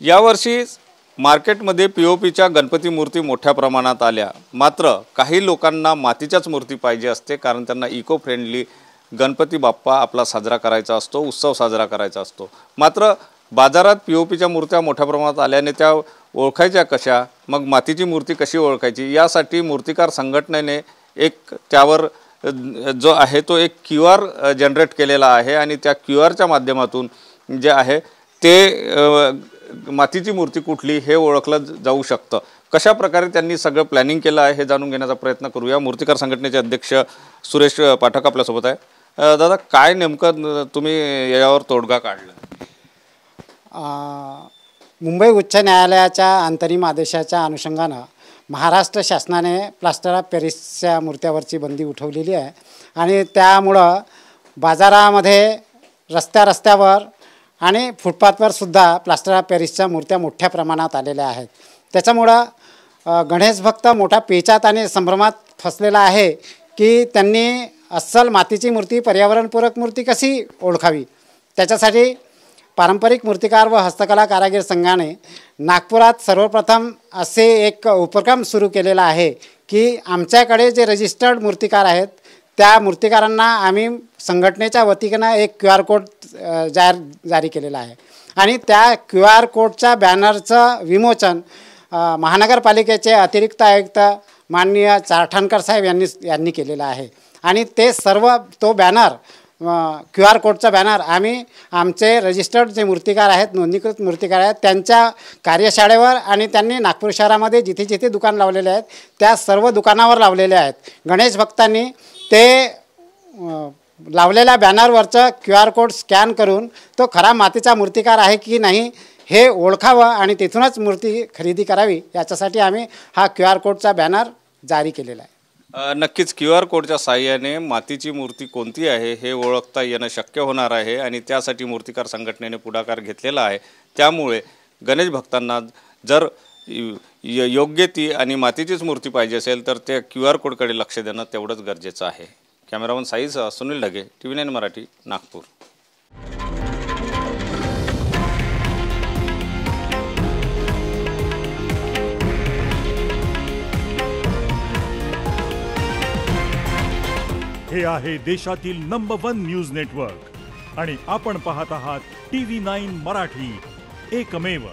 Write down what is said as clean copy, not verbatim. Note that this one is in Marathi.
यावर्षी मार्केटमध्ये पीओपीच्या गणपती मूर्ती मोठ्या प्रमाणात आल्या, मात्र काही लोकांना मातीच्याच मूर्ती पाहिजे असते, कारण त्यांना इको फ्रेंडली गणपती बाप्पा आपला साजरा करायचा असतो, उत्सव साजरा करायचा असतो। मात्र बाजारात पीओपीच्या मूर्त्या मोठ्या प्रमाणात आल्याने त्या ओळखायच्या कशा, मग मातीची मूर्ती कशी ओळखायची, यासाठी मूर्तिकार संघटनेने एक त्यावर जो आहे तो एक QR जनरेट केलेला आहे आणि त्या QRच्या माध्यमातून जे आहे ते मातीची मूर्ती कुठली हे ओळखलं जाऊ शकतं। कशा प्रकारे त्यांनी सगळं प्लॅनिंग केलं आहे हे जाणून घेण्याचा प्रयत्न करूया। मूर्तिकार संघटनेचे अध्यक्ष सुरेश पाठक आपल्यासोबत आहे। दादा, काय नेमकं तुम्ही यावर तोडगा काढला? मुंबई उच्च न्यायालयाच्या अंतरिम आदेशाच्या अनुषंगानं महाराष्ट्र शासनाने प्लास्टर ऑफ पॅरिसच्या मूर्त्यावरची बंदी उठवलेली आहे आणि त्यामुळं बाजारामध्ये रस्त्यावर आणि फुटपाथवर सुद्धा प्लास्टर ऑफ पॅरिसच्या मूर्त्या मोठ्या प्रमाणात आलेल्या आहेत। त्याच्यामुळं गणेश भक्त मोठा पेचात आणि संभ्रमात फसलेला आहे की त्यांनी अस्सल मातीची मूर्ती, पर्यावरणपूरक मूर्ती कशी ओळखावी। त्याच्यासाठी पारंपरिक मूर्तिकार व हस्तकला कारागीर संघाने नागपुरात सर्वप्रथम असे एक उपक्रम सुरू केलेला आहे की आमच्याकडे जे रजिस्टर्ड मूर्तिकार आहेत त्या मूर्तिकारांना आम्ही संघटनेच्या वतीनं एक QR कोड जारी केलेला आहे आणि त्या QR कोडच्या बॅनरचं विमोचन महानगरपालिकेचे अतिरिक्त आयुक्त माननीय चारठाणकर साहेब यांनी केलेला आहे आणि ते सर्व तो बॅनर QR कोडचा बॅनर आम्ही आमचे रजिस्टर्ड जे मूर्तिकार आहेत, नोंदणीकृत मूर्तिकार आहेत, त्यांच्या कार्यशाळेवर आणि त्यांनी नागपूर शहरामध्ये जिथे जिथे दुकान लावलेले आहेत त्या सर्व दुकानावर लावलेले आहेत। गणेश भक्तांनी ते लावलेल्या बॅनरवरचं QR कोड स्कॅन करून तो खरा मातीचा मूर्तिकार आहे की नाही हे ओळखावं आणि तिथूनच मूर्ती खरेदी करावी, याच्यासाठी आम्ही हा QR कोडचा बॅनर जारी केलेला आहे। नक्कीच QR कोडच्या साहाय्याने मातीची मूर्ती कोणती आहे हे ओळखता येणं शक्य होणार आहे आणि त्यासाठी मूर्तिकार संघटनेने पुढाकार घेतलेला आहे। त्यामुळे गणेश भक्तांना जर योग्य ती आणि मातीचीच मूर्ती पाहिजे असेल तर त्या QR कोडकडे लक्ष देणं तेवढंच गरजेचं आहे। कॅमेरामन साईसह सुनील ढगे, TV9 मराठी, नागपूर। हे आहे देशातील नंबर 1 न्यूज नेटवर्क आणि आपण पाहत आहात TV9 मराठी, एकमेव।